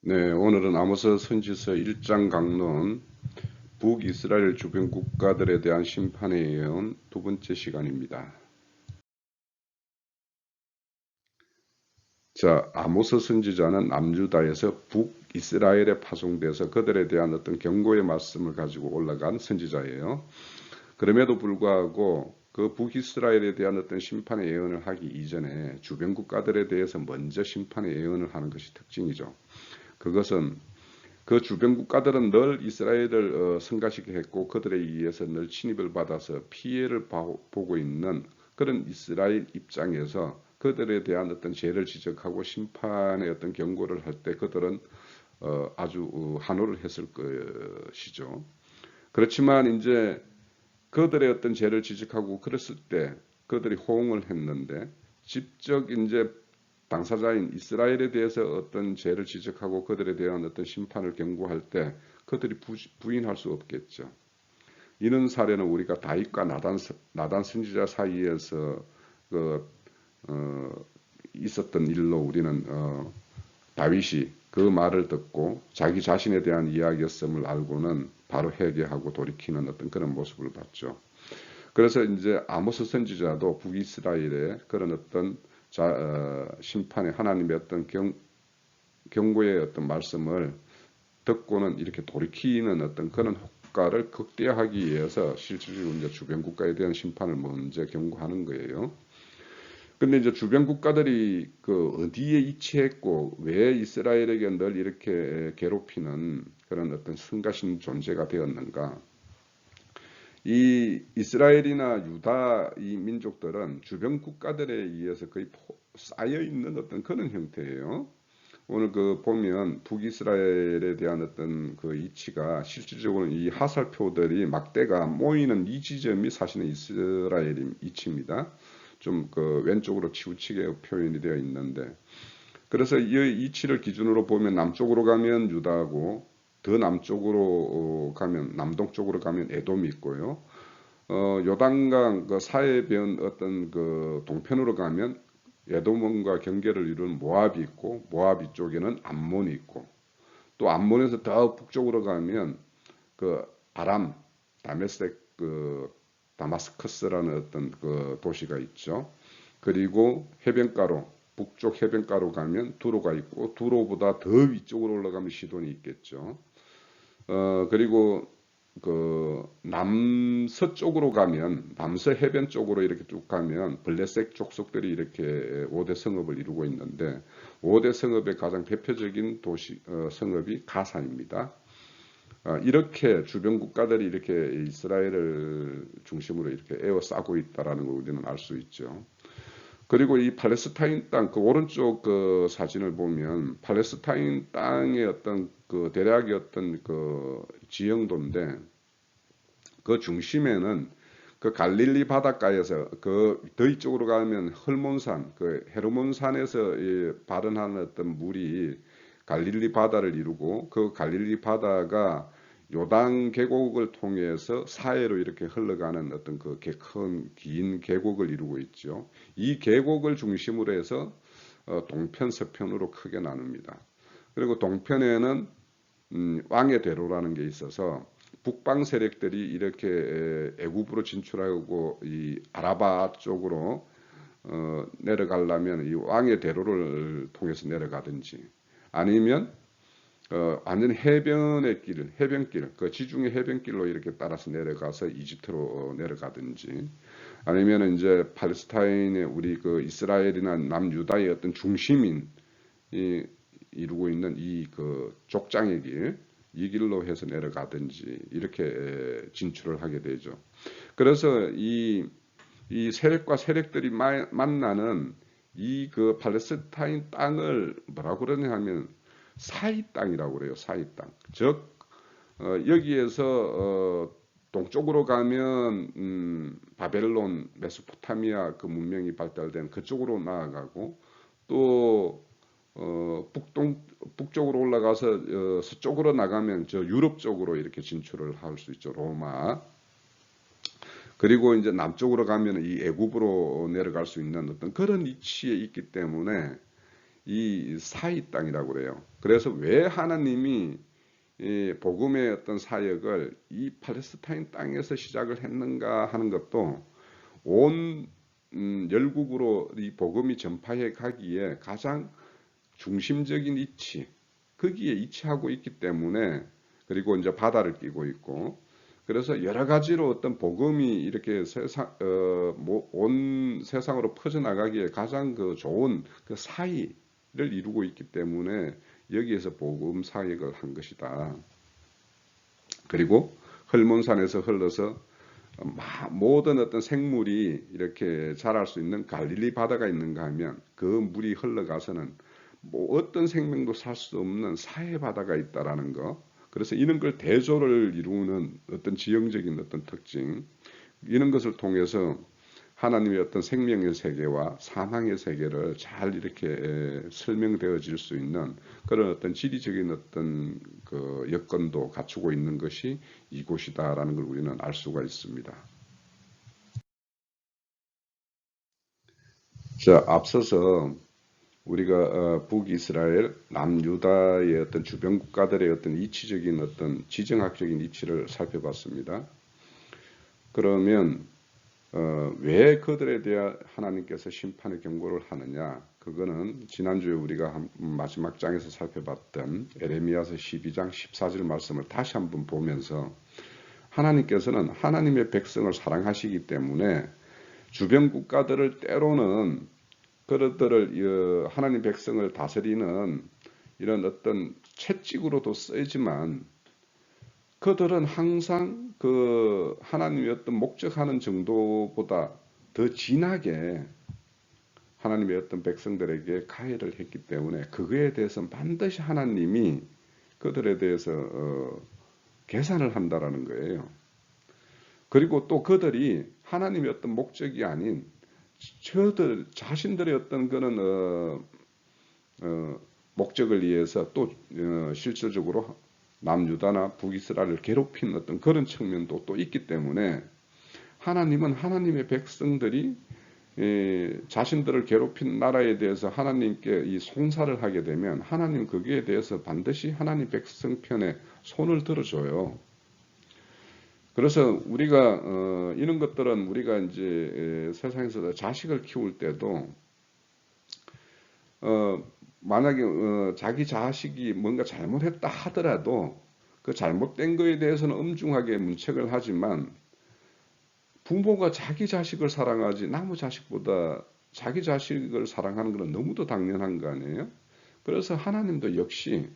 네, 오늘은 아모스 선지서 1장 강론 북이스라엘 주변 국가들에 대한 심판에 의한 두 번째 시간입니다. 자, 아모스 선지자는 남유다에서 북이스라엘에 파송돼서 그들에 대한 어떤 경고의 말씀을 가지고 올라간 선지자예요. 그럼에도 불구하고 그 북이스라엘에 대한 어떤 심판의 예언을 하기 이전에 주변 국가들에 대해서 먼저 심판의 예언을 하는 것이 특징이죠. 그것은 그 주변 국가들은 늘 이스라엘을 성가시게 했고 그들에 의해서 늘 침입을 받아서 피해를 보고 있는 그런 이스라엘 입장에서 그들에 대한 어떤 죄를 지적하고 심판의 어떤 경고를 할 때 그들은 아주 환호를 했을 것이죠. 그렇지만 이제 그들의 어떤 죄를 지적하고 그랬을 때 그들이 호응을 했는데 직접 이제 당사자인 이스라엘에 대해서 어떤 죄를 지적하고 그들에 대한 어떤 심판을 경고할 때 그들이 부인할 수 없겠죠. 이런 사례는 우리가 다윗과 나단 선지자 사이에서 그, 어, 있었던 일로 우리는 다윗이 그 말을 듣고 자기 자신에 대한 이야기였음을 알고는 바로 회개하고 돌이키는 어떤 그런 모습을 봤죠. 그래서 이제 아모스 선지자도 북이스라엘의 그런 어떤 심판의 하나님의 어떤 경고의 어떤 말씀을 듣고는 이렇게 돌이키는 어떤 그런 효과를 극대화하기 위해서 실질적으로 이제 주변 국가에 대한 심판을 먼저 경고하는 거예요. 근데 이제 주변 국가들이 그 어디에 위치했고 왜 이스라엘에게 늘 이렇게 괴롭히는 그런 어떤 성가신 존재가 되었는가? 이 이스라엘이나 유다 이 민족들은 주변 국가들에 의해서 거의 쌓여 있는 어떤 그런 형태예요. 오늘 그 보면 북이스라엘에 대한 어떤 그 위치가 실질적으로 이 하살표들이 막대가 모이는 이 지점이 사실은 이스라엘의 위치입니다. 좀 그 왼쪽으로 치우치게 표현이 되어 있는데 그래서 이 위치를 기준으로 보면 남쪽으로 가면 유다하고 더 남쪽으로 가면 남동쪽으로 가면 에돔이 있고요. 요단강 그 사해변 어떤 그 동편으로 가면 에돔과 경계를 이루는 모압이 있고 모압 이쪽에는 암몬이 있고 또 암몬에서 더 북쪽으로 가면 그 아람 다메섹 그 다마스커스라는 어떤 그 도시가 있죠. 그리고 해변가로 북쪽 해변가로 가면 두로가 있고 두로보다 더 위쪽으로 올라가면 시돈이 있겠죠. 그리고 그 남서쪽으로 가면 남서 해변 쪽으로 이렇게 쭉 가면 블레셋 족속들이 이렇게 5대 성읍을 이루고 있는데 5대 성읍의 가장 대표적인 도시 성읍이 가산입니다. 이렇게 주변 국가들이 이렇게 이스라엘을 중심으로 이렇게 에워싸고 있다라는 걸 우리는 알 수 있죠. 그리고 이 팔레스타인 땅, 그 오른쪽 그 사진을 보면 팔레스타인 땅의 어떤 그 대략의 어떤 그 지형도인데 그 중심에는 그 갈릴리 바닷가에서 그 더 이쪽으로 가면 헐몬산, 그 헤르몬산에서 발원하는 어떤 물이 갈릴리 바다를 이루고 그 갈릴리 바다가 요단 계곡을 통해서 사해로 이렇게 흘러가는 어떤 그 큰 긴 계곡을 이루고 있죠. 이 계곡을 중심으로 해서 동편 서편으로 크게 나눕니다. 그리고 동편에는 왕의 대로라는 게 있어서 북방 세력들이 이렇게 애굽으로 진출하고 이 아라바 쪽으로 내려가려면 이 왕의 대로를 통해서 내려가든지 아니면 완전 해변의 길, 해변길, 그 지중해 해변길로 이렇게 따라서 내려가서 이집트로 내려가든지 아니면 이제 팔레스타인의 우리 그 이스라엘이나 남유다의 어떤 중심인 이 이루고 있는 이 그 족장의 길, 이 길로 해서 내려가든지 이렇게 진출을 하게 되죠. 그래서 이 세력과 세력들이 만나는 이 그 팔레스타인 땅을 뭐라고 그러냐 하면 사이 땅이라고 그래요. 사이 땅. 즉 여기에서 동쪽으로 가면 바벨론, 메소포타미아 그 문명이 발달된 그쪽으로 나아가고 또 북쪽으로 올라가서 서쪽으로 나가면 저 유럽 쪽으로 이렇게 진출을 할 수 있죠. 로마. 그리고 이제 남쪽으로 가면 이 애굽으로 내려갈 수 있는 어떤 그런 위치에 있기 때문에 이 사이 땅이라고 그래요. 그래서 왜 하나님이 이 복음의 어떤 사역을 이 팔레스타인 땅에서 시작을 했는가 하는 것도 온 열국으로 이 복음이 전파해 가기에 가장 중심적인 위치, 거기에 위치하고 있기 때문에, 그리고 이제 바다를 끼고 있고, 그래서 여러 가지로 어떤 복음이 이렇게 온 세상으로 퍼져나가기에 가장 그 좋은 그 사이를 이루고 있기 때문에 여기에서 복음 사역을 한 것이다. 그리고 헐몬산에서 흘러서 모든 어떤 생물이 이렇게 자랄 수 있는 갈릴리 바다가 있는가 하면 그 물이 흘러가서는 뭐 어떤 생명도 살 수 없는 사해 바다가 있다라는 거. 그래서 이런 걸 대조를 이루는 어떤 지형적인 어떤 특징, 이런 것을 통해서 하나님의 어떤 생명의 세계와 사망의 세계를 잘 이렇게 설명되어질 수 있는 그런 어떤 지리적인 어떤 그 여건도 갖추고 있는 것이 이곳이다라는 걸 우리는 알 수가 있습니다. 자, 앞서서 우리가 북이스라엘, 남유다의 어떤 주변 국가들의 어떤 이치적인 어떤 지정학적인 이치를 살펴봤습니다. 그러면 왜 그들에 대해 하나님께서 심판의 경고를 하느냐? 그거는 지난주에 우리가 마지막 장에서 살펴봤던 에레미야서 12장 14절 말씀을 다시 한번 보면서 하나님께서는 하나님의 백성을 사랑하시기 때문에 주변 국가들을 때로는 그들을 하나님 백성을 다스리는 이런 어떤 채찍으로도 쓰이지만 그들은 항상 그 하나님의 어떤 목적하는 정도보다 더 진하게 하나님의 어떤 백성들에게 가해를 했기 때문에 그거에 대해서 반드시 하나님이 그들에 대해서 계산을 한다라는 거예요. 그리고 또 그들이 하나님의 어떤 목적이 아닌 저들 자신들의 어떤 그런 목적을 위해서 또 실질적으로 남유다나 북이스라엘을 괴롭힌 어떤 그런 측면도 또 있기 때문에 하나님은 하나님의 백성들이 자신들을 괴롭힌 나라에 대해서 하나님께 이 송사를 하게 되면 하나님 거기에 대해서 반드시 하나님 백성 편에 손을 들어줘요. 그래서 우리가 이런 것들은 우리가 이제 세상에서 자식을 키울 때도 만약에 자기 자식이 뭔가 잘못했다 하더라도 그 잘못된 거에 대해서는 엄중하게 문책을 하지만 부모가 자기 자식을 사랑하지 나무 자식보다 자기 자식을 사랑하는 것은 너무도 당연한 거 아니에요? 그래서 하나님도 역시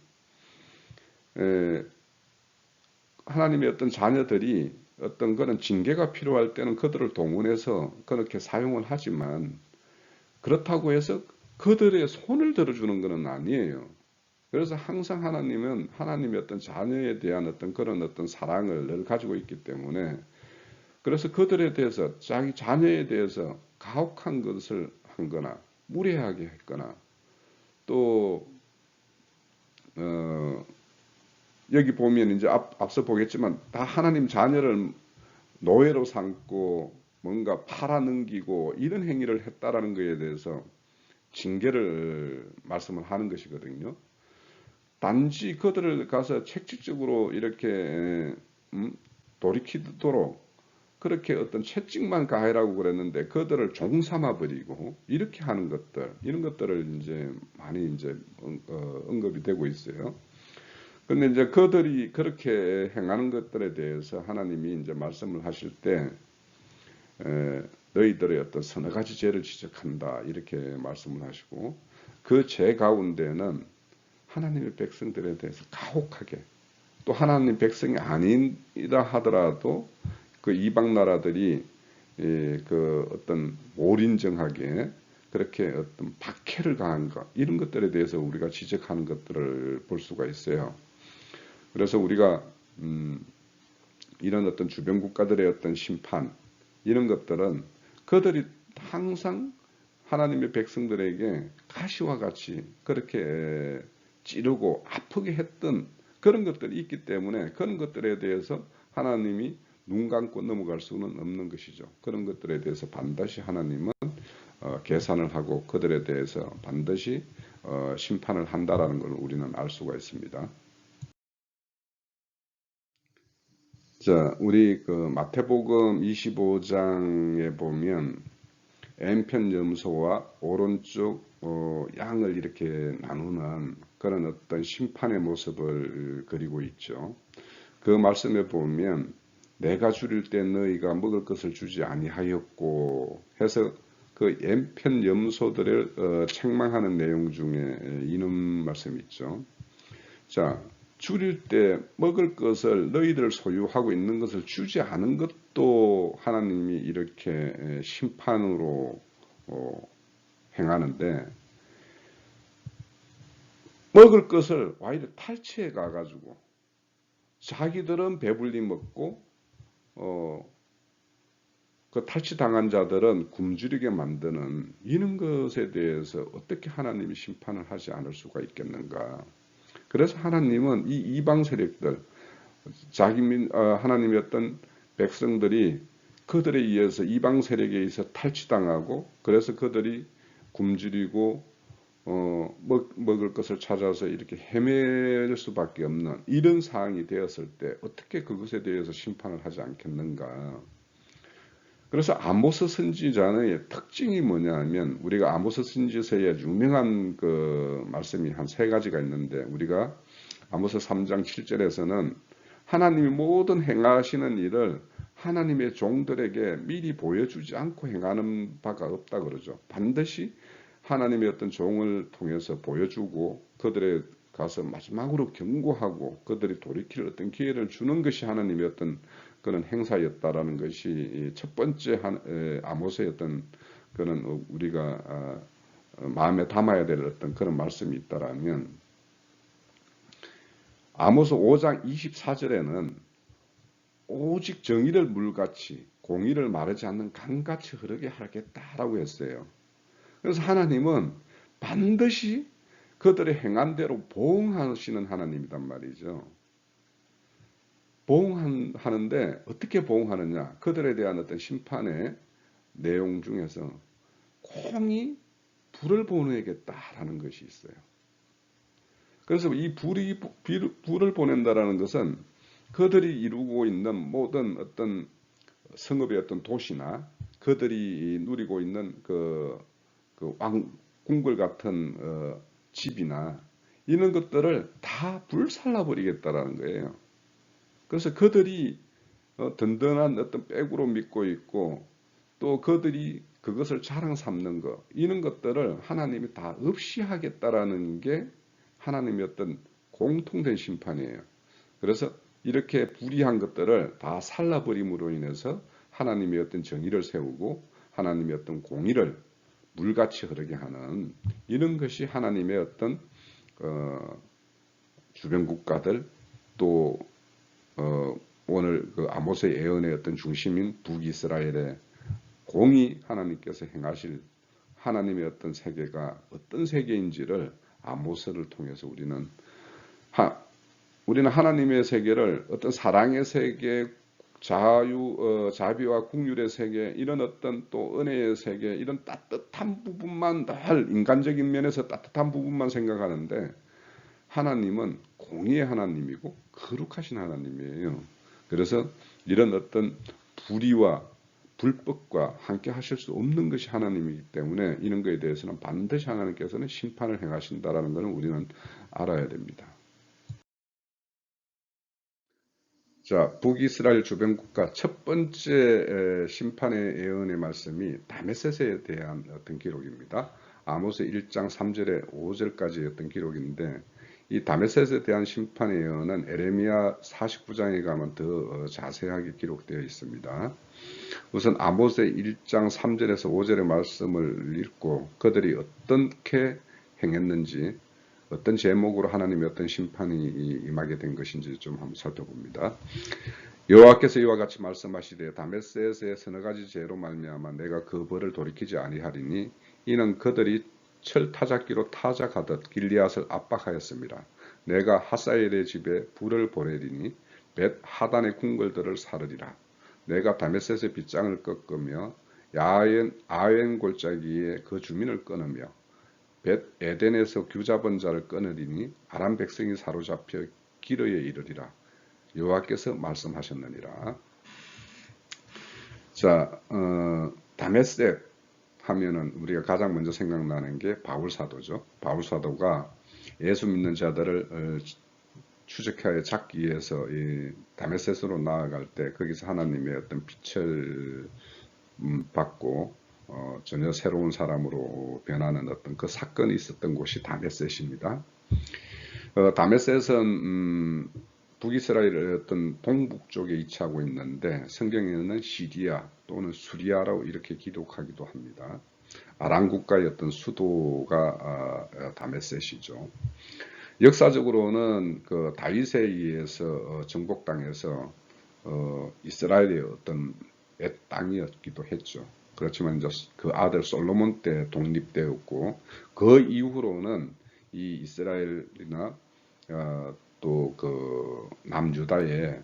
하나님의 어떤 자녀들이 어떤 그런 징계가 필요할 때는 그들을 동원해서 그렇게 사용을 하지만 그렇다고 해서 그들의 손을 들어주는 것은 아니에요. 그래서 항상 하나님은 하나님의 어떤 자녀에 대한 어떤 그런 어떤 사랑을 늘 가지고 있기 때문에 그래서 그들에 대해서 자기 자녀에 대해서 가혹한 것을 한거나 무례하게 했거나 또 여기 보면 이제 앞서 보겠지만 다 하나님 자녀를 노예로 삼고 뭔가 팔아넘기고 이런 행위를 했다라는 것에 대해서 징계를 말씀을 하는 것이거든요. 단지 그들을 가서 책찍적으로 이렇게 돌이키도록 그렇게 어떤 채찍만 가해라고 그랬는데 그들을 종삼아 버리고 이렇게 하는 것들 이런 것들을 이제 많이 이제 언급이 되고 있어요. 그런데 이제 그들이 그렇게 행하는 것들에 대해서 하나님이 이제 말씀을 하실 때 너희들의 어떤 서너 가지 죄를 지적한다 이렇게 말씀을 하시고 그 죄 가운데는 하나님의 백성들에 대해서 가혹하게 또 하나님 백성이 아니라 하더라도 그 이방 나라들이 그 어떤 몰인정하게 그렇게 어떤 박해를 가한 것 이런 것들에 대해서 우리가 지적하는 것들을 볼 수가 있어요. 그래서 우리가 이런 어떤 주변 국가들의 어떤 심판 이런 것들은 그들이 항상 하나님의 백성들에게 가시와 같이 그렇게 찌르고 아프게 했던 그런 것들이 있기 때문에 그런 것들에 대해서 하나님이 눈 감고 넘어갈 수는 없는 것이죠. 그런 것들에 대해서 반드시 하나님은 계산을 하고 그들에 대해서 반드시 심판을 한다라는 걸 우리는 알 수가 있습니다. 자, 우리 그 마태복음 25장에 보면 왼편 염소와 오른쪽 양을 이렇게 나누는 그런 어떤 심판의 모습을 그리고 있죠. 그 말씀에 보면 내가 줄일 때 너희가 먹을 것을 주지 아니하였고 해서 그 왼편 염소들을 책망하는 내용 중에 이런 말씀이 있죠. 자, 줄일 때 먹을 것을 너희들 소유하고 있는 것을 주지 않은 것도 하나님이 이렇게 심판으로 행하는데, 먹을 것을 오히려 탈취해 가가지고 자기들은 배불리 먹고 그 탈취당한 자들은 굶주리게 만드는 이런 것에 대해서 어떻게 하나님이 심판을 하지 않을 수가 있겠는가. 그래서 하나님은 이 이방 세력들, 하나님의 어떤 백성들이 그들에 의해서 이방 세력에 의해서 탈취당하고, 그래서 그들이 굶주리고 먹을 것을 찾아서 이렇게 헤맬 수밖에 없는 이런 상황이 되었을 때 어떻게 그것에 대해서 심판을 하지 않겠는가. 그래서 아모스 선지자의 특징이 뭐냐 하면, 우리가 아모스 선지서에 유명한 그 말씀이 한 3가지가 있는데, 우리가 아모스 3장 7절에서는 하나님이 모든 행하시는 일을 하나님의 종들에게 미리 보여주지 않고 행하는 바가 없다 그러죠. 반드시 하나님의 어떤 종을 통해서 보여주고 그들에 가서 마지막으로 경고하고 그들이 돌이킬 어떤 기회를 주는 것이 하나님의 어떤 그런 행사였다라는 것이 첫 번째 아모스의 어떤 그런 우리가 마음에 담아야 될 어떤 그런 말씀이 있다라면, 아모스 5장 24절에는 오직 정의를 물같이 공의를 마르지 않는 강같이 흐르게 하겠다라고 했어요. 그래서 하나님은 반드시 그들의 행한 대로 보응하시는 하나님이란 말이죠. 보응하는데 어떻게 보응하느냐? 그들에 대한 어떤 심판의 내용 중에서 공이 불을 보내겠다라는 것이 있어요. 그래서 이 불을 보낸다라는 것은 그들이 이루고 있는 모든 어떤 성읍의 어떤 도시나 그들이 누리고 있는 그 궁궐 같은 집이나 이런 것들을 다 불살라버리겠다라는 거예요. 그래서 그들이 든든한 어떤 백으로 믿고 있고, 또 그들이 그것을 자랑 삼는 것, 이런 것들을 하나님이 다 없이 하겠다라는 게 하나님의 어떤 공통된 심판이에요. 그래서 이렇게 불의한 것들을 다 살라버림으로 인해서 하나님의 어떤 정의를 세우고 하나님의 어떤 공의를 물같이 흐르게 하는 이런 것이 하나님의 어떤 주변 국가들, 또 오늘 그 아모스의 예언의 어떤 중심인 북이스라엘의 공의 하나님께서 행하실 하나님의 어떤 세계가 어떤 세계인지를 아모스를 통해서 우리는 하나님의 세계를 어떤 사랑의 세계, 자비와 긍휼의 세계, 이런 어떤 또 은혜의 세계, 이런 따뜻한 부분만, 늘 인간적인 면에서 따뜻한 부분만 생각하는데, 하나님은 공의의 하나님이고 거룩하신 하나님이에요. 그래서 이런 어떤 불의와 불법과 함께 하실 수 없는 것이 하나님이기 때문에 이런 것에 대해서는 반드시 하나님께서는 심판을 행하신다라는 것을 우리는 알아야 됩니다. 자, 북이스라엘 주변 국가 첫 번째 심판의 예언의 말씀이 다메섹에 대한 어떤 기록입니다. 아모스 1장 3절에 5절까지의 어떤 기록인데, 이 다메섹에 대한 심판의 예언은 에레미야 49장에 가면 더 자세하게 기록되어 있습니다. 우선 아모스의 1장 3절에서 5절의 말씀을 읽고 그들이 어떻게 행했는지, 어떤 제목으로 하나님의 어떤 심판이 임하게 된 것인지 좀 한번 살펴봅니다. 여호와께서 이와 같이 말씀하시되 다메섹의 서너 가지 죄로 말미암아 내가 그 벌을 돌이키지 아니하리니 이는 그들이 철 타작기로 타작하듯 길리앗을 압박하였습니다. 내가 하사엘의 집에 불을 보내리니 벳 하단의 궁궐들을 사르리라. 내가 다메섹의 빗장을 꺾으며 아웬 골짜기에 그 주민을 끊으며 에덴에서 규잡은 자를 끊으리니 아람 백성이 사로잡혀 기르에 이르리라. 여호와께서 말씀하셨느니라. 자, 다메섹 하면은 우리가 가장 먼저 생각나는 게 바울 사도죠. 바울 사도가 예수 믿는 자들을 추적하여 잡기 위해서 이 다메섹으로 나아갈 때 거기서 하나님의 어떤 빛을 받고 전혀 새로운 사람으로 변하는 어떤 그 사건이 있었던 곳이 다메섹입니다. 다메섹은 북이스라엘의 어떤 동북 쪽에 위치하고 있는데 성경에는 시리아 또는 수리아라고 이렇게 기록하기도 합니다. 아람 국가의 어떤 수도가 다메섹이죠. 역사적으로는 그 다윗에 의해서 정복당해서 이스라엘의 어떤 땅이었기도 했죠. 그렇지만 이제 그 아들 솔로몬 때 독립되었고 그 이후로는 이 이스라엘이나 또 그 남유다에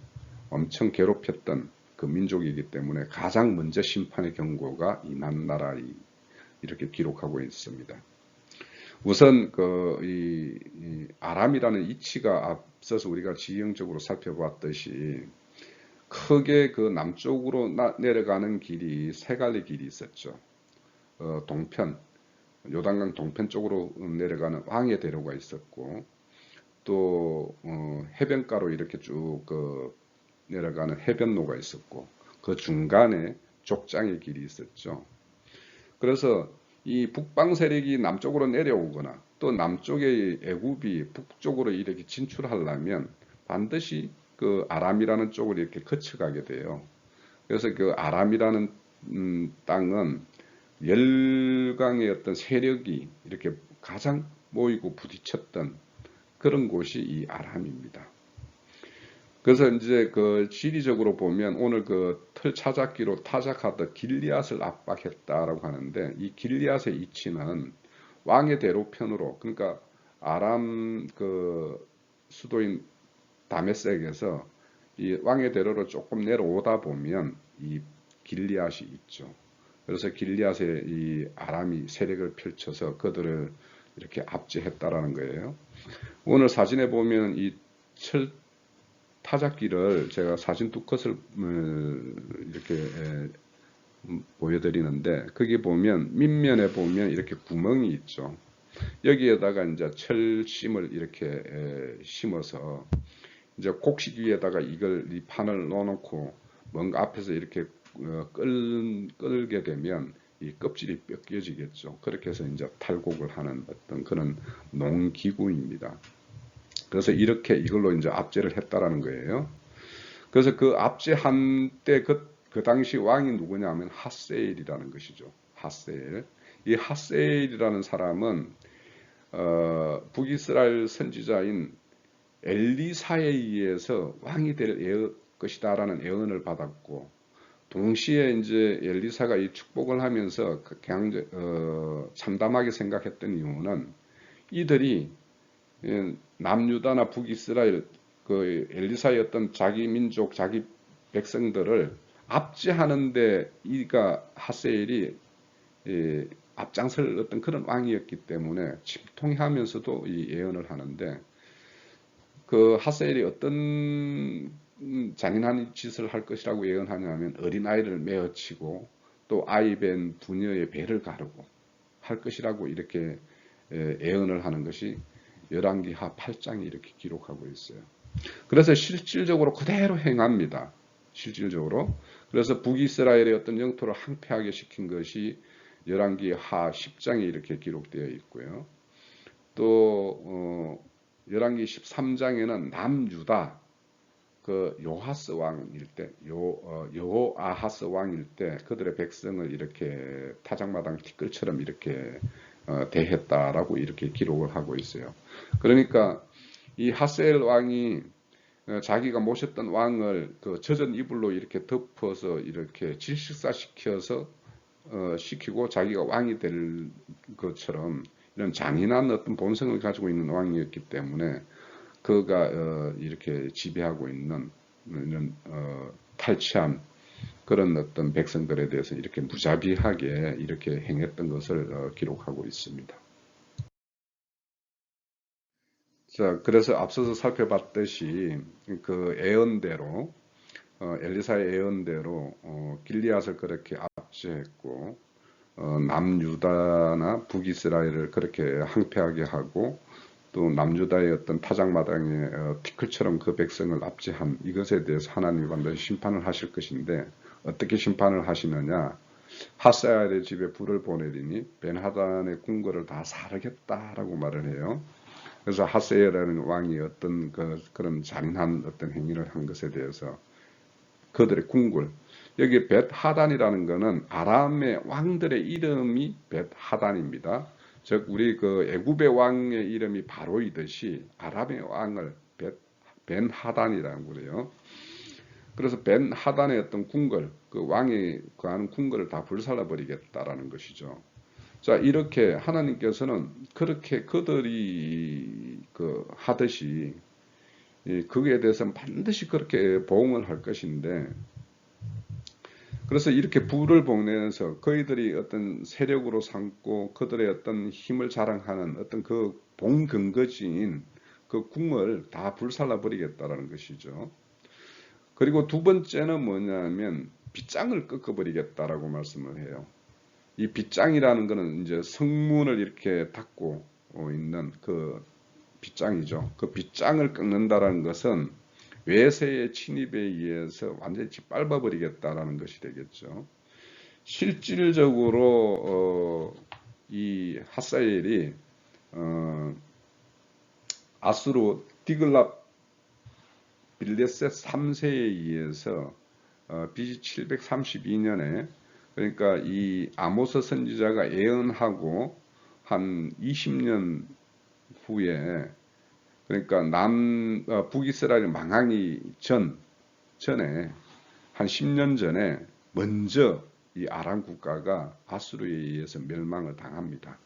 엄청 괴롭혔던 그 민족이기 때문에 가장 먼저 심판의 경고가 임한 나라 이렇게 기록하고 있습니다. 우선 이 아람이라는 이치가 앞서서 우리가 지형적으로 살펴봤듯이 크게 그 남쪽으로 내려가는 길이 세 갈래 길이 있었죠. 동편, 요단강 동편 쪽으로 내려가는 왕의 대로가 있었고 또 해변가로 이렇게 쭉 내려가는 해변로가 있었고 그 중간에 족장의 길이 있었죠. 그래서 이 북방 세력이 남쪽으로 내려오거나 또 남쪽의 애굽이 북쪽으로 이렇게 진출하려면 반드시 그 아람이라는 쪽을 이렇게 거쳐가게 돼요. 그래서 그 아람이라는 땅은 열강의 어떤 세력이 이렇게 가장 모이고 부딪혔던 그런 곳이 이 아람입니다. 그래서 이제 그 지리적으로 보면 오늘 그 틀 찾았기로 타작하듯 길리앗을 압박했다라고 하는데 이 길리앗의 위치는 왕의 대로편으로 그러니까 아람 그 수도인 다메섹에서 이 왕의 대로로 조금 내려오다 보면 이 길리앗이 있죠. 그래서 길리앗의 이 아람이 세력을 펼쳐서 그들을 이렇게 압제했다라는 거예요. 오늘 사진에 보면 이 철 타작기를 제가 사진 두 컷을 이렇게 보여드리는데 거기 보면 밑면에 보면 이렇게 구멍이 있죠. 여기에다가 이제 철심을 이렇게 심어서 이제 곡식 위에다가 이 판을 넣어놓고 뭔가 앞에서 이렇게 끌게 되면 이 껍질이 벗겨지겠죠. 그렇게 해서 이제 탈곡을 하는 어떤 그런 농기구입니다. 그래서 이렇게 이걸로 이제 압제를 했다라는 거예요. 그래서 그 압제한 때 그 당시 왕이 누구냐면 핫세일이라는 것이죠. 핫세일. 이 핫세일이라는 사람은 북이스라엘 선지자인 엘리사에 의해서 왕이 될 것이다라는 예언을 받았고 동시에 이제 엘리사가 이 축복을 하면서 그냥 참담하게 생각했던 이유는 이들이 남유다나 북이스라엘 그 엘리사의 어떤 자기 민족, 자기 백성들을 압제하는데 이가 핫세일이 앞장설 어떤 그런 왕이었기 때문에 침통하면서도 이 예언을 하는데 그 핫세일이 어떤 잔인한 짓을 할 것이라고 예언하냐면 어린아이를 메어치고 또 아이 벤 부녀의 배를 가르고 할 것이라고 이렇게 예언을 하는 것이 열왕기하 8장에 이렇게 기록하고 있어요. 그래서 실질적으로 그대로 행합니다. 실질적으로. 그래서 북이스라엘의 어떤 영토를 항폐하게 시킨 것이 열왕기하 10장에 이렇게 기록되어 있고요. 또 열왕기 13장에는 남유다 그 요하스 왕일 때, 여호아하스 왕일 때 그들의 백성을 이렇게 타작마당 티끌처럼 이렇게 대했다라고 이렇게 기록을 하고 있어요. 그러니까 이 하셀 왕이 자기가 모셨던 왕을 그 젖은 이불로 이렇게 덮어서 이렇게 질식사시켜서 시키고 자기가 왕이 될 것처럼 이런 잔인한 어떤 본성을 가지고 있는 왕이었기 때문에 그가 이렇게 지배하고 있는 이런 탈취한 그런 어떤 백성들에 대해서 이렇게 무자비하게 이렇게 행했던 것을 기록하고 있습니다. 자, 그래서 앞서서 살펴봤듯이 그 예언대로 엘리사의 예언대로 길리앗을 그렇게 압제했고 남유다나 북이스라엘을 그렇게 항폐하게 하고 또 남유다의 어떤 타작마당에 티끌처럼 그 백성을 압제한 이것에 대해서 하나님이 반드시 심판을 하실 것인데 어떻게 심판을 하시느냐. 하사엘의 집에 불을 보내리니 벤하단의 궁궐을 다 사르겠다라고 말을 해요. 그래서 하사엘이라는 왕이 어떤 그런 잔인한 어떤 행위를 한 것에 대해서 그들의 궁궐, 여기 벳하단이라는 것은 아람의 왕들의 이름이 벳하단입니다. 즉 우리 그 애굽의 왕의 이름이 바로이듯이 아람의 왕을 벤하단이라고 그래요. 그래서 벤하단의 어떤 궁궐, 그 왕이 거하는 궁궐을 다 불살라 버리겠다라는 것이죠. 자, 이렇게 하나님께서는 그렇게 그들이 그 하듯이 거기에 대해서는 반드시 그렇게 보응을 할 것인데, 그래서 이렇게 불을 보내면서 그희들이 어떤 세력으로 삼고 그들의 어떤 힘을 자랑하는 어떤 그 봉근거지인 그 궁을 다 불살라 버리겠다라는 것이죠. 그리고 두 번째는 뭐냐면 빗장을 꺾어버리겠다라고 말씀을 해요. 이 빗장이라는 것은 이제 성문을 이렇게 닫고 있는 그 빗장이죠. 그 빗장을 꺾는다라는 것은 외세의 침입에 의해서 완전히 짓밟아버리겠다라는 것이 되겠죠. 실질적으로 이 하사엘이 아수르 디글랍 빌레셋 3세에 의해서 BC 732년에 그러니까 이 아모스 선지자가 예언하고 한 20년 후에 그러니까 북이스라엘 망하기 전에 한 10년 전에 먼저 이 아람 국가가 아수르에 의해서 멸망을 당합니다.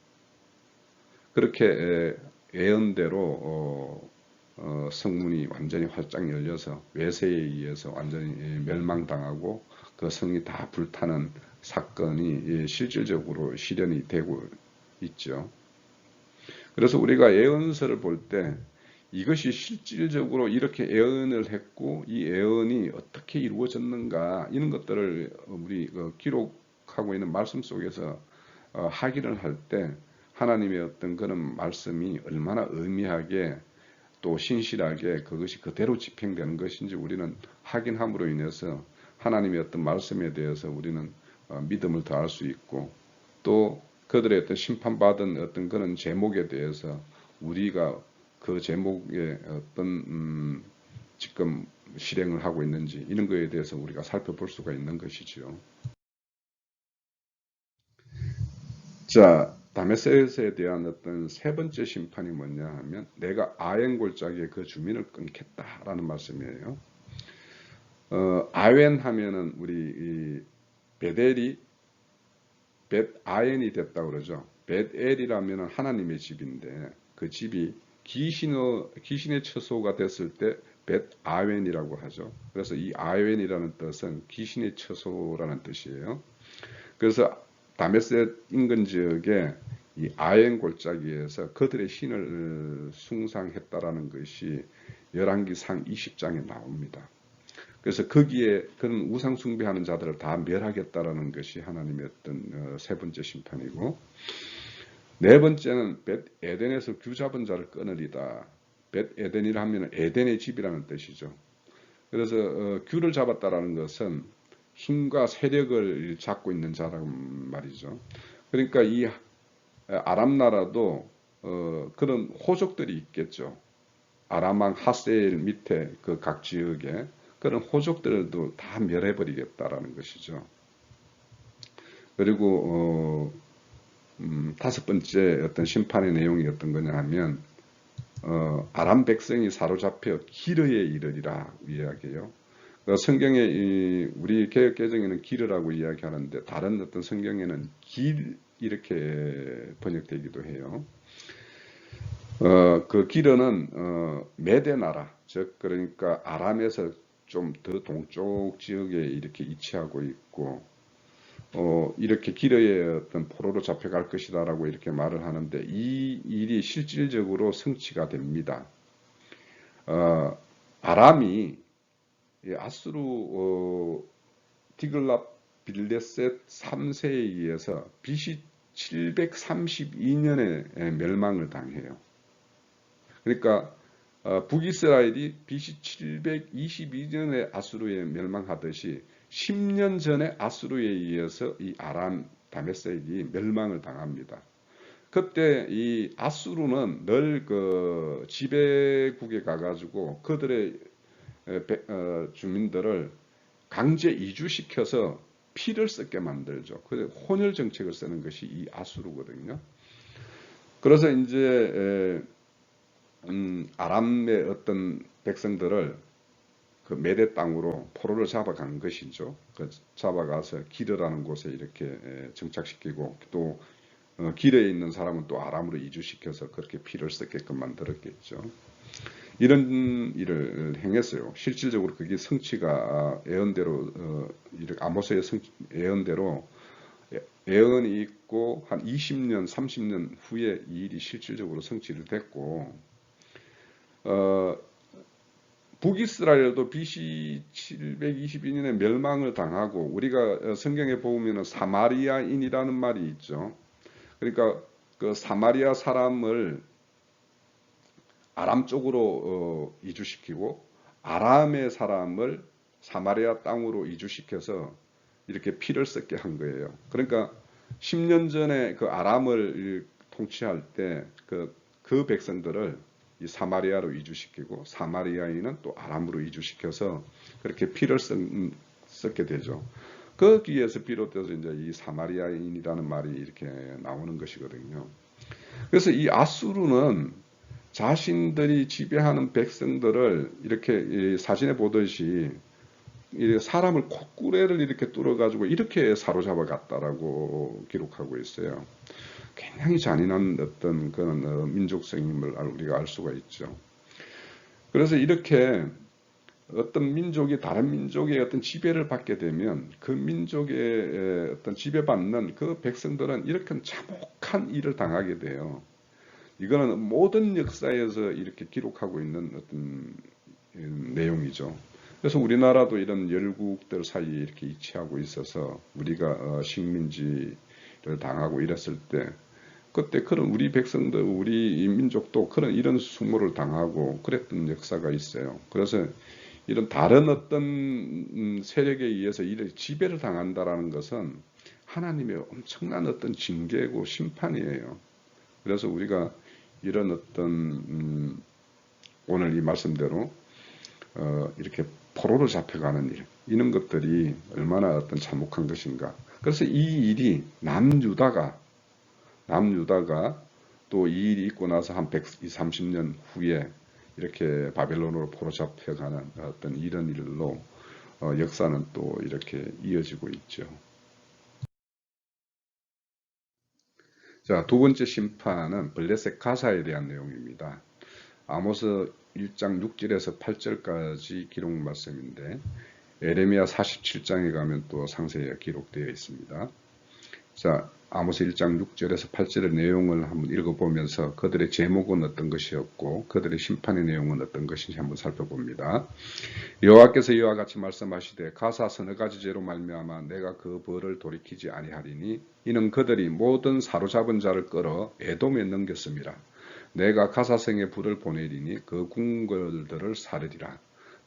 그렇게 예언대로 성문이 완전히 활짝 열려서 외세에 의해서 완전히 멸망당하고 그 성이 다 불타는 사건이 실질적으로 실현이 되고 있죠. 그래서 우리가 예언서를 볼 때 이것이 실질적으로 이렇게 예언을 했고 이 예언이 어떻게 이루어졌는가 이런 것들을 우리 기록하고 있는 말씀 속에서 확인을 할 때 하나님의 어떤 그런 말씀이 얼마나 의미하게 또 신실하게 그것이 그대로 집행되는 것인지 우리는 확인함으로 인해서 하나님의 어떤 말씀에 대해서 우리는 믿음을 더할 수 있고 또 그들의 어떤 심판받은 어떤 그런 제목에 대해서 우리가 그 제목에 어떤 지금 실행을 하고 있는지 이런 거에 대해서 우리가 살펴볼 수가 있는 것이죠. 자, 다메섹에 대한 어떤 세 번째 심판이 뭐냐 하면 내가 아엔 골짜기에 그 주민을 끊겠다라는 말씀이에요. 아엔 하면은 우리 베델이 벳아엔이 됐다 그러죠. 벳엘이라면 하나님의 집인데 그 집이 귀신의 처소가 됐을 때 벳아웬이라고 하죠. 그래서 이 아웬이라는 뜻은 귀신의 처소라는 뜻이에요. 그래서 다메섹 인근 지역에 이 아엔 골짜기에서 그들의 신을 숭상했다라는 것이 열왕기상 20장에 나옵니다. 그래서 거기에 그런 우상 숭배하는 자들을 다 멸하겠다라는 것이 하나님의 어떤 세 번째 심판이고, 네 번째는 벳 에덴에서 규 잡은 자를 끊으리다. 벳 에덴이라 하면 에덴의 집이라는 뜻이죠. 그래서 규를 잡았다라는 것은 힘과 세력을 잡고 있는 자란 말이죠. 그러니까 이 아람 나라도 그런 호족들이 있겠죠. 아람왕 하세엘 밑에 그 각 지역에 그런 호족들도 다 멸해버리겠다라는 것이죠. 그리고 다섯 번째 어떤 심판의 내용이 어떤 거냐 하면 아람 백성이 사로잡혀 기르에 이르리라 이야기해요. 성경에 우리 개역 개정에는 기르라고 이야기하는데 다른 어떤 성경에는 길 이렇게 번역되기도 해요. 그 기르는 메대 나라, 즉 그러니까 아람에서 좀 더 동쪽 지역에 이렇게 위치하고 있고 이렇게 기르의 어떤 포로로 잡혀갈 것이다라고 이렇게 말을 하는데 이 일이 실질적으로 성취가 됩니다. 아람이 아수르 디글랏빌레셋 3세에 의해서 BC 732년에 멸망을 당해요. 그러니까 북이스라엘이 BC 722년에 아수르에 멸망하듯이 10년 전에 아수르에 의해서 이 아람 다메섹이 멸망을 당합니다. 그때 이 아수르는 늘 그 지배국에 가가지고 그들의 주민들을 강제 이주시켜서 피를 썩게 만들죠. 그래서 혼혈 정책을 쓰는 것이 이 아수르거든요. 그래서 이제 아람의 어떤 백성들을 그 메대 땅으로 포로를 잡아간 것이죠. 그 잡아가서 기르라는 곳에 이렇게 정착시키고 또 길에 있는 사람은 또 아람으로 이주시켜서 그렇게 피를 썩게끔 만들었겠죠. 이런 일을 행했어요. 실질적으로 그게 성취가 예언대로 아모스의 예언대로 예언이 있고 한 20년, 30년 후에 이 일이 실질적으로 성취를 됐고 북이스라엘도 BC 722년에 멸망을 당하고 우리가 성경에 보면은 사마리아인이라는 말이 있죠. 그러니까 그 사마리아 사람을 아람 쪽으로 이주시키고 아람의 사람을 사마리아 땅으로 이주시켜서 이렇게 피를 썩게 한 거예요. 그러니까 10년 전에 그 아람을 통치할 때 그 백성들을 이 사마리아로 이주시키고 사마리아인은 또 아람으로 이주시켜서 그렇게 피를 썩게 되죠. 거기에서 비롯돼서 이제 이 사마리아인이라는 말이 이렇게 나오는 것이거든요. 그래서 이 아수르는 자신들이 지배하는 백성들을 이렇게 사진에 보듯이 사람을 콧구레를 이렇게 뚫어가지고 이렇게 사로잡아 갔다라고 기록하고 있어요. 굉장히 잔인한 어떤 그런 민족성임을 우리가 알 수가 있죠. 그래서 이렇게 어떤 민족이 다른 민족의 어떤 지배를 받게 되면 그 민족의 어떤 지배받는 그 백성들은 이렇게 참혹한 일을 당하게 돼요. 이거는 모든 역사에서 이렇게 기록하고 있는 어떤 내용이죠. 그래서 우리나라도 이런 열국들 사이에 이렇게 위치하고 있어서 우리가 식민지를 당하고 이랬을 때 그때 그런 우리 백성들, 우리 민족도 그런 이런 수모를 당하고 그랬던 역사가 있어요. 그래서 이런 다른 어떤 세력에 의해서 이렇게 지배를 당한다라는 것은 하나님의 엄청난 어떤 징계고 심판이에요. 그래서 우리가 이런 어떤 오늘 이 말씀대로 이렇게 포로로 잡혀가는 일 이런 것들이 얼마나 어떤 참혹한 것인가. 그래서 이 일이 남유다가 또 이 일이 있고 나서 한 120, 30년 후에 이렇게 바벨론으로 포로 잡혀가는 어떤 이런 일로 역사는 또 이렇게 이어지고 있죠. 자, 두 번째 심판은 블레셋 가사에 대한 내용입니다. 아모스 1장 6절에서 8절까지 기록 말씀인데 에레미야 47장에 가면 또 상세히 기록되어 있습니다. 자, 아모스 1장 6절에서 8절의 내용을 한번 읽어보면서 그들의 제목은 어떤 것이었고 그들의 심판의 내용은 어떤 것인지 한번 살펴봅니다. 여호와께서 이와 같이 말씀하시되 가사 서너 가지 죄로 말미암아 내가 그 벌을 돌이키지 아니하리니 이는 그들이 모든 사로잡은 자를 끌어 에돔에 넘겼음이라. 내가 가사성에 불을 보내리니 그 궁궐들을 사르리라.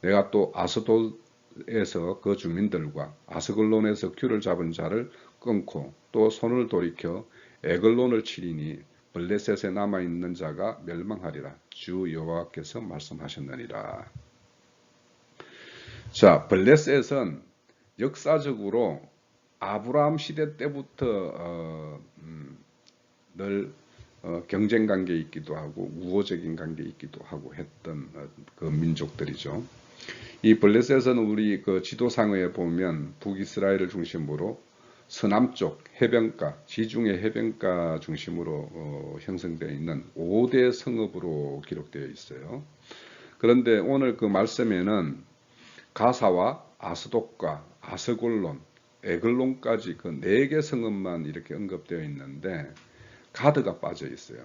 내가 또 아스돗에서 그 주민들과 아스글론에서 큐를 잡은 자를 끊고 또 손을 돌이켜 에글론을 치리니 블레셋에 남아있는 자가 멸망하리라. 주 여호와께서 말씀하셨느니라. 자, 블레셋은 역사적으로 아브라함 시대 때부터 늘 경쟁 관계에 있기도 하고 우호적인 관계에 있기도 하고 했던 그 민족들이죠. 이 블레셋은 우리 그 지도상에 보면 북이스라엘을 중심으로 서남쪽 해변가, 지중해 해변가 중심으로 형성되어 있는 5대 성읍으로 기록되어 있어요. 그런데 오늘 그 말씀에는 가사와 아스돗과 아스골론, 에글론까지 그 4개 성읍만 이렇게 언급되어 있는데 가드가 빠져 있어요.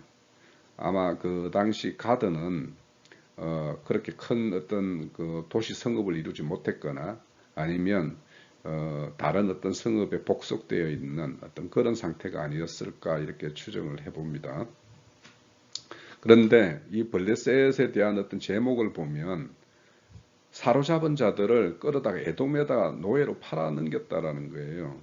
아마 그 당시 가드는 그렇게 큰 어떤 그 도시 성읍을 이루지 못했거나 아니면 다른 어떤 성읍에 복속되어 있는 어떤 그런 상태가 아니었을까 이렇게 추정을 해봅니다. 그런데 이 블레셋에 대한 어떤 제목을 보면 사로잡은 자들을 끌어다가 에돔에다 노예로 팔아넘겼다라는 거예요.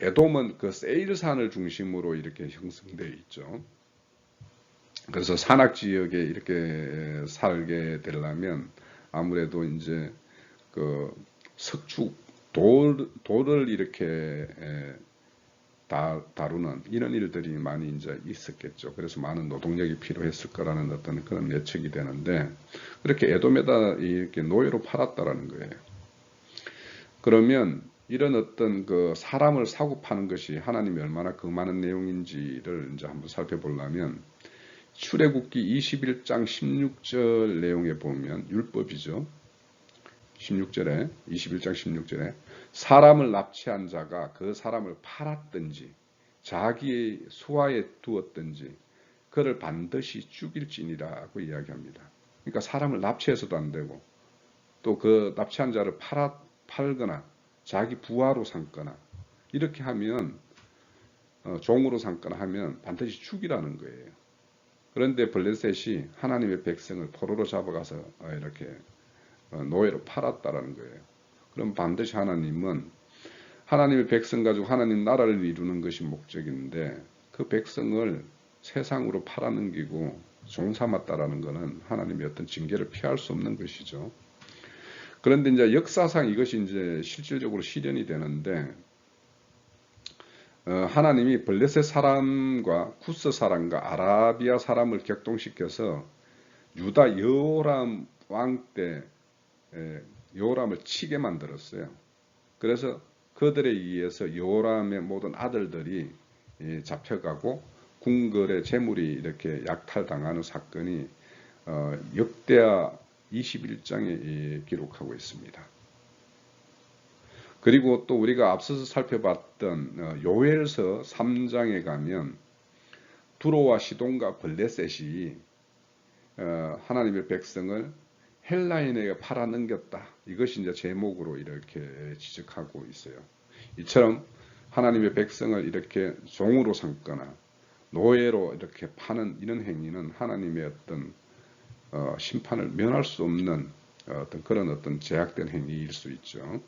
에돔은 그 세일산을 중심으로 이렇게 형성되어 있죠. 그래서 산악 지역에 이렇게 살게 되려면 아무래도 이제 그 석축 돌을 이렇게 다루는 이런 일들이 많이 이제 있었겠죠. 그래서 많은 노동력이 필요했을 거라는 어떤 그런 예측이 되는데 그렇게 에돔에다 이렇게 노예로 팔았다라는 거예요. 그러면 이런 어떤 그 사람을 사고 파는 것이 하나님이 얼마나 그 많은 내용인지를 이제 한번 살펴보려면 출애굽기 21장 16절 내용에 보면 율법이죠. 16절에 21장 16절에 사람을 납치한 자가 그 사람을 팔았든지 자기의 수하에 두었든지 그를 반드시 죽일지니라고 이야기합니다. 그러니까 사람을 납치해서도 안 되고 또 그 납치한 자를 팔거나 자기 부하로 삼거나 이렇게 하면 종으로 삼거나 하면 반드시 죽이라는 거예요. 그런데 블레셋이 하나님의 백성을 포로로 잡아가서 이렇게 노예로 팔았다라는 거예요. 그럼 반드시 하나님은 하나님의 백성 가지고 하나님 나라를 이루는 것이 목적인데 그 백성을 세상으로 팔아넘기고 종삼았다라는 것은 하나님의 어떤 징계를 피할 수 없는 것이죠. 그런데 이제 역사상 이것이 이제 실질적으로 실현이 되는데 하나님이 블레셋 사람과 쿠스 사람과 아라비아 사람을 격동시켜서 유다 여호람 왕 때 여호람을 치게 만들었어요. 그래서 그들에 의해서 여호람의 모든 아들들이 잡혀가고 궁궐의 재물이 이렇게 약탈당하는 사건이 역대하 21장에 기록하고 있습니다. 그리고 또 우리가 앞서서 살펴봤던 요엘서 3장에 가면 두로와 시돈과 블레셋이 하나님의 백성을 헬라인에게 팔아넘겼다. 이것이 이제 제목으로 이렇게 지적하고 있어요. 이처럼 하나님의 백성을 이렇게 종으로 삼거나 노예로 이렇게 파는 이런 행위는 하나님의 어떤 심판을 면할 수 없는 어떤 그런 어떤 제약된 행위일 수 있죠.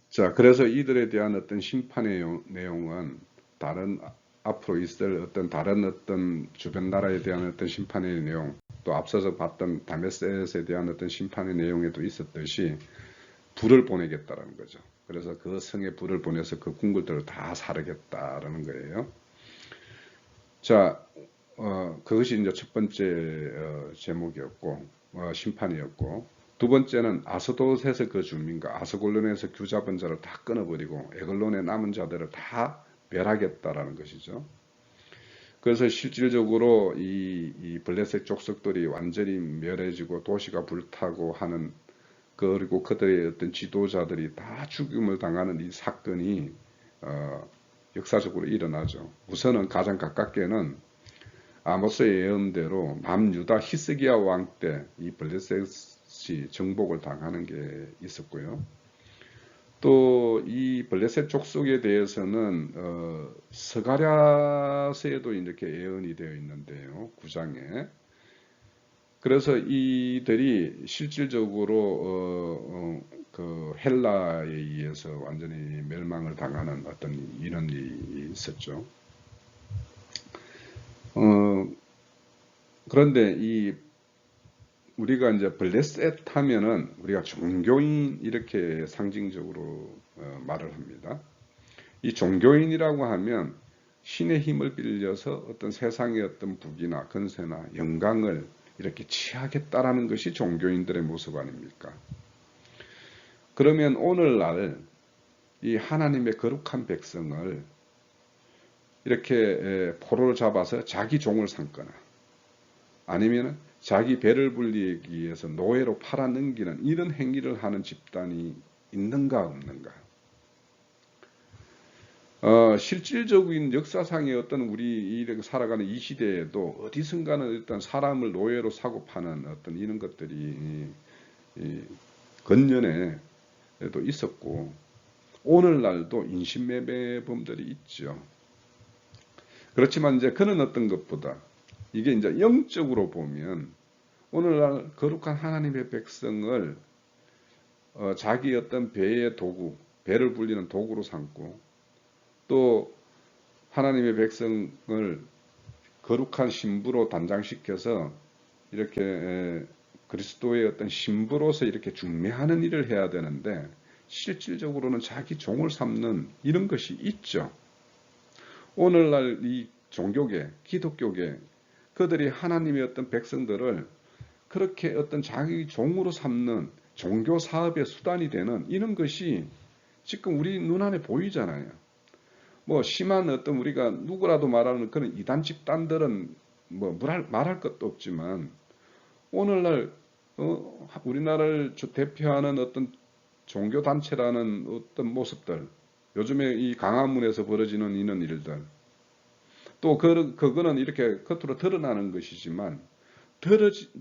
자, 그래서 이들에 대한 어떤 심판의 내용은 앞으로 있을 어떤 다른 어떤 주변 나라에 대한 어떤 심판의 내용, 또 앞서서 봤던 다메섹에 대한 어떤 심판의 내용에도 있었듯이 불을 보내겠다라는 거죠. 그래서 그 성에 불을 보내서 그 궁궐들을 다 사르겠다라는 거예요. 자, 그것이 이제 첫 번째 제목이었고 심판이었고. 두 번째는 아스돗에서 그 주민과 아스골론에서 규 잡은 자를 다 끊어버리고 에글론에 남은 자들을 다 멸하겠다라는 것이죠. 그래서 실질적으로 이 블레셋 족속들이 완전히 멸해지고 도시가 불타고 하는 그리고 그들의 어떤 지도자들이 다 죽임을 당하는 이 사건이 역사적으로 일어나죠. 우선은 가장 가깝게는 아모스의 예언대로 남유다 히스기야 왕 때 이 블레셋이 정복을 당하는 게 있었고요. 또 이 블레셋 족속에 대해서는 스가랴서에도 이렇게 예언이 되어 있는데요. 9장에. 그래서 이들이 실질적으로 그 헬라에 의해서 완전히 멸망을 당하는 어떤 이런 일이 있었죠. 그런데 우리가 이제 블레셋 하면은 우리가 종교인 이렇게 상징적으로 말을 합니다. 이 종교인이라고 하면 신의 힘을 빌려서 어떤 세상의 어떤 부귀나 건세나 영광을 이렇게 취하겠다라는 것이 종교인들의 모습 아닙니까? 그러면 오늘날 이 하나님의 거룩한 백성을 이렇게 포로를 잡아서 자기 종을 삼거나 아니면 자기 배를 불리기 위해서 노예로 팔아넘기는 이런 행위를 하는 집단이 있는가 없는가? 실질적인 역사상의 어떤 우리 이렇게 살아가는 이 시대에도 어디선가는 일단 사람을 노예로 사고 파는 어떤 이런 것들이 이 건년에도 있었고, 오늘날도 인신매매범들이 있죠. 그렇지만 이제 그런 어떤 것보다 이게 이제 영적으로 보면 오늘날 거룩한 하나님의 백성을 자기 어떤 배의 도구, 배를 불리는 도구로 삼고, 또 하나님의 백성을 거룩한 신부로 단장시켜서 이렇게 그리스도의 어떤 신부로서 이렇게 중매하는 일을 해야 되는데, 실질적으로는 자기 종을 삼는 이런 것이 있죠. 오늘날 이 종교계, 기독교계, 그들이 하나님의 어떤 백성들을 그렇게 어떤 자기 종으로 삼는 종교 사업의 수단이 되는 이런 것이 지금 우리 눈안에 보이잖아요. 뭐 심한 어떤 우리가 누구라도 말하는 그런 이단 집단들은 뭐 말할 것도 없지만, 오늘날 우리나라를 대표하는 어떤 종교 단체라는 어떤 모습들, 요즘에 이 광화문에서 벌어지는 이런 일들, 또 그거는 이렇게 겉으로 드러나는 것이지만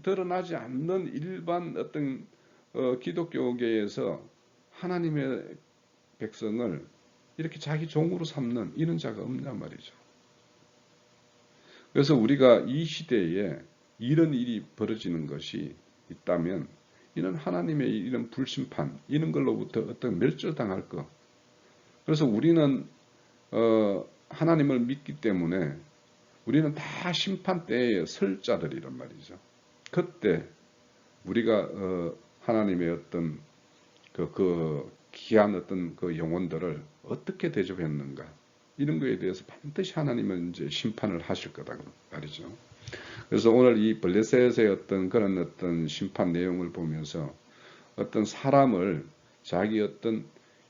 드러나지 않는 일반 어떤 기독교계에서 하나님의 백성을 이렇게 자기 종으로 삼는 이런 자가 없냔 말이죠. 그래서 우리가 이 시대에 이런 일이 벌어지는 것이 있다면, 이는 하나님의 이런 불심판, 이런 걸로부터 어떤 멸절당할 것. 그래서 우리는 하나님을 믿기 때문에 우리는 다 심판 때에 설 자들이란 말이죠. 그때 우리가 하나님의 어떤 그 귀한 어떤 그 영혼들을 어떻게 대접했는가, 이런 거에 대해서 반드시 하나님은 이제 심판을 하실 거다 말이죠. 그래서 오늘 이 블레셋의 어떤 그런 어떤 심판 내용을 보면서 어떤 사람을 자기 어떤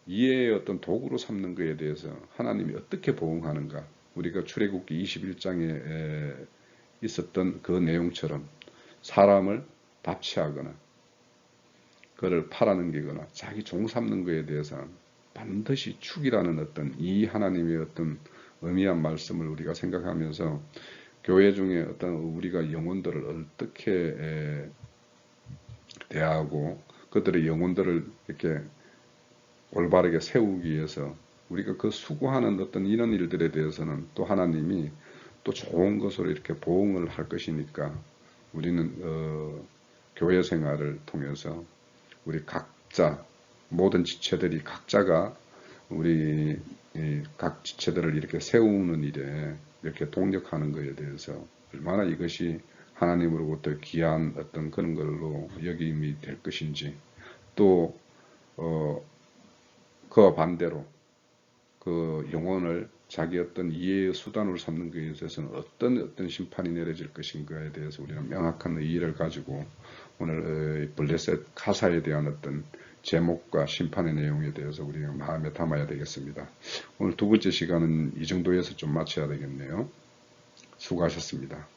이해의 어떤 도구로 삼는 것에 대해서 하나님이 어떻게 보응하는가, 우리가 출애굽기 21장에 있었던 그 내용처럼 사람을 납치하거나 그를 팔아넘기거나 자기 종 삼는 것에 대해서는 반드시 축이라는 어떤 이 하나님의 어떤 의미한 말씀을 우리가 생각하면서 교회 중에 어떤 우리가 영혼들을 어떻게 대하고 그들의 영혼들을 이렇게 올바르게 세우기 위해서 우리가 그 수고하는 어떤 이런 일들에 대해서는 또 하나님이 또 좋은 것으로 이렇게 보응을 할 것이니까, 우리는 교회 생활을 통해서 우리 각자, 모든 지체들이 각자가 우리 각 지체들을 이렇게 세우는 일에 이렇게 동력하는 것에 대해서 얼마나 이것이 하나님으로부터 귀한 어떤 그런 걸로 여김이 될 것인지, 또 그와 반대로 그 영혼을 자기 어떤 이해의 수단으로 삼는 것에 있어서는 어떤 심판이 내려질 것인가에 대해서 우리는 명확한 이해를 가지고 오늘 블레셋 가사에 대한 어떤 제목과 심판의 내용에 대해서 우리가 마음에 담아야 되겠습니다. 오늘 두 번째 시간은 이 정도에서 좀 마쳐야 되겠네요. 수고하셨습니다.